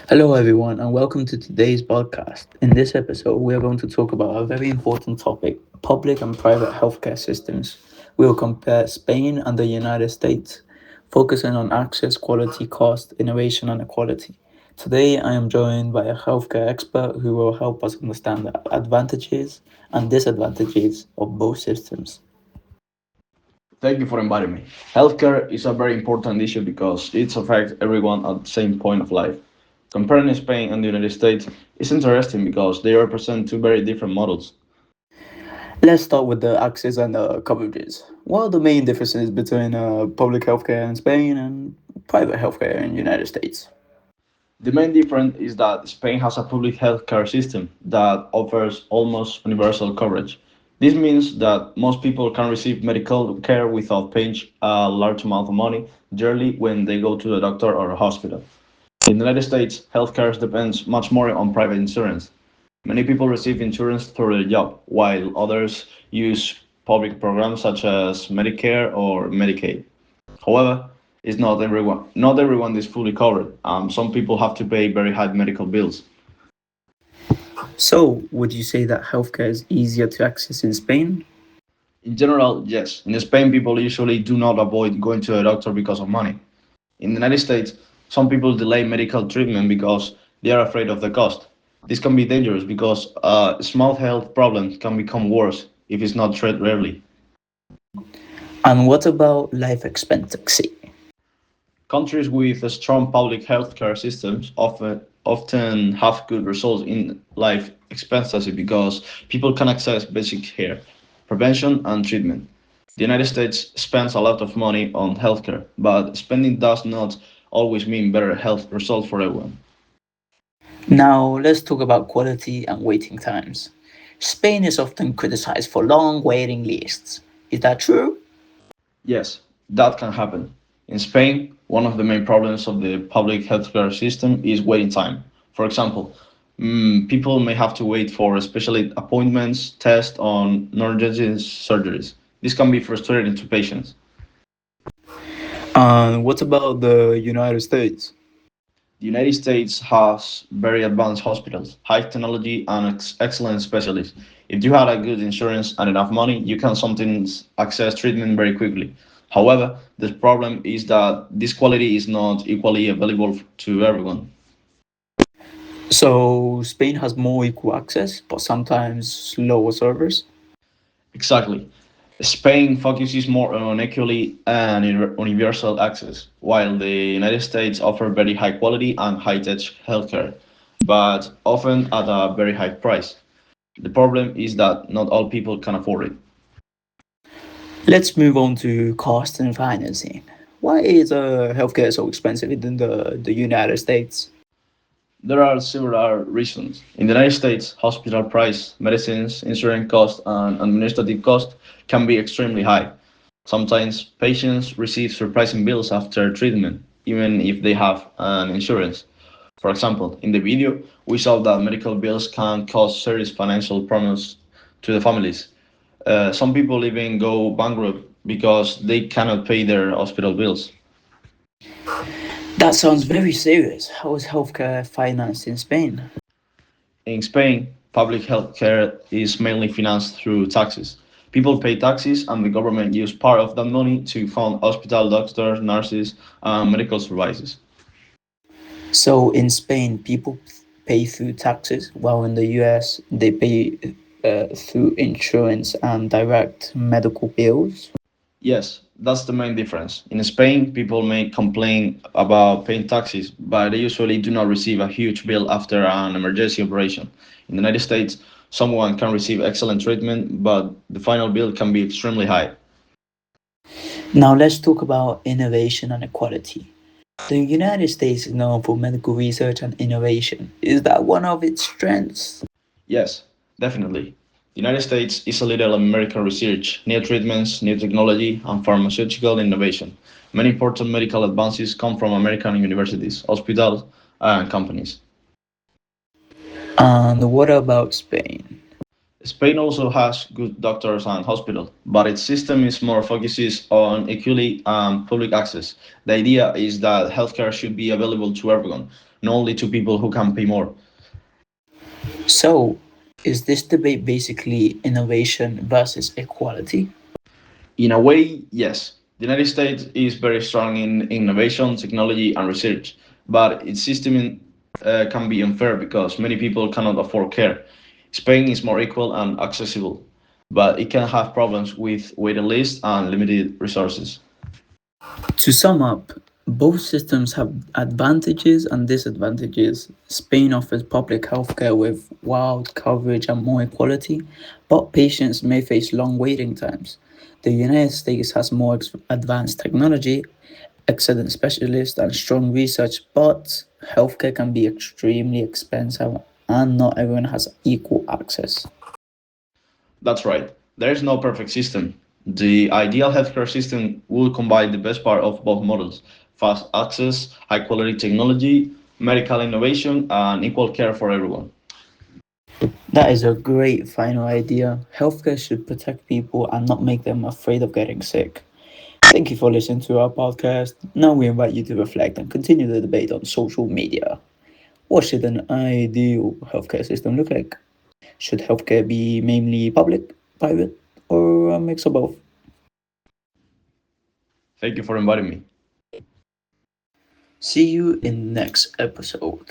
Hello, everyone, and welcome to today's podcast. In this episode, we are going to talk about a very important topic: public and private healthcare systems. We will compare Spain and the United States, focusing on access, quality, cost, innovation, and equality. Today, I am joined by a healthcare expert who will help us understand the advantages and disadvantages of both systems. Thank you for inviting me. Healthcare is a very important issue because it affects everyone at the same point of life. Comparing Spain and the United States is interesting because they represent two very different models. Let's start with the access and coverages. What are the main differences between public healthcare in Spain and private healthcare in the United States? The main difference is that Spain has a public healthcare system that offers almost universal coverage. This means that most people can receive medical care without paying a large amount of money yearly when they go to the doctor or a hospital. In the United States, healthcare depends much more on private insurance. Many people receive insurance through their job, while others use public programs such as Medicare or Medicaid. However, it's not everyone. Not everyone is fully covered. Some people have to pay very high medical bills. So, would you say that healthcare is easier to access in Spain? In general, yes. In Spain, people usually do not avoid going to a doctor because of money. In the United States, some people delay medical treatment because they are afraid of the cost. This can be dangerous because a small health problem can become worse if it's not treated early. And what about life expectancy? Countries with strong public healthcare systems often have good results in life expectancy because people can access basic care, prevention, and treatment. The United States spends a lot of money on healthcare, but spending does not always mean better health results for everyone. Now, let's talk about quality and waiting times. Spain is often criticized for long waiting lists. Is that true? Yes, that can happen. In Spain, one of the main problems of the public healthcare system is waiting time. For example, people may have to wait for specialist appointments, tests on non-urgent surgeries. This can be frustrating to patients. And what about the United States? The United States has very advanced hospitals, high technology, and excellent specialists. If you had a good insurance and enough money, you can sometimes access treatment very quickly. However, the problem is that this quality is not equally available to everyone. So, Spain has more equal access, but sometimes slower servers. Exactly. Spain focuses more on equity and universal access, while the United States offer very high quality and high-tech healthcare, but often at a very high price. The problem is that not all people can afford it. Let's move on to cost and financing. Why is healthcare so expensive in the United States? There are several reasons. In the United States, hospital price, medicines, insurance cost, and administrative cost can be extremely high. Sometimes patients receive surprising bills after treatment, even if they have an insurance. For example, in the video, we saw that medical bills can cause serious financial problems to the families. Some people even go bankrupt because they cannot pay their hospital bills. That sounds very serious. How is healthcare financed in Spain? In Spain, public health care is mainly financed through taxes. People pay taxes, and the government uses part of that money to fund hospital doctors, nurses, and medical services. So in Spain, people pay through taxes, while in the US, they pay through insurance and direct medical bills. Yes, that's the main difference. In Spain, people may complain about paying taxes, but they usually do not receive a huge bill after an emergency operation. In the United States, someone can receive excellent treatment, but the final bill can be extremely high. Now let's talk about innovation and equality. The United States is known for medical research and innovation. Is that one of its strengths? Yes, definitely. The United States is a leader in medical research, new treatments, new technology, and pharmaceutical innovation. Many important medical advances come from American universities, hospitals, and companies. And what about Spain? Spain also has good doctors and hospitals, but its system is more focuses on equity and public access. The idea is that healthcare should be available to everyone, not only to people who can pay more. So, is this debate basically innovation versus equality? In a way, yes. The United States is very strong in innovation, technology, and research, but its system can be unfair because many people cannot afford care. Spain is more equal and accessible, but it can have problems with waiting lists and limited resources. To sum up, both systems have advantages and disadvantages. Spain offers public healthcare with wide coverage and more equality, but patients may face long waiting times. The United States has more advanced technology, excellent specialists, and strong research, but healthcare can be extremely expensive and not everyone has equal access. That's right. There is no perfect system. The ideal healthcare system will combine the best part of both models: fast access, high quality technology, medical innovation, and equal care for everyone. That is a great final idea. Healthcare should protect people and not make them afraid of getting sick. Thank you for listening to our podcast. Now we invite you to reflect and continue the debate on social media. What should an ideal healthcare system look like? Should healthcare be mainly public, private, or a mix of both? Thank you for inviting me. See you in next episode.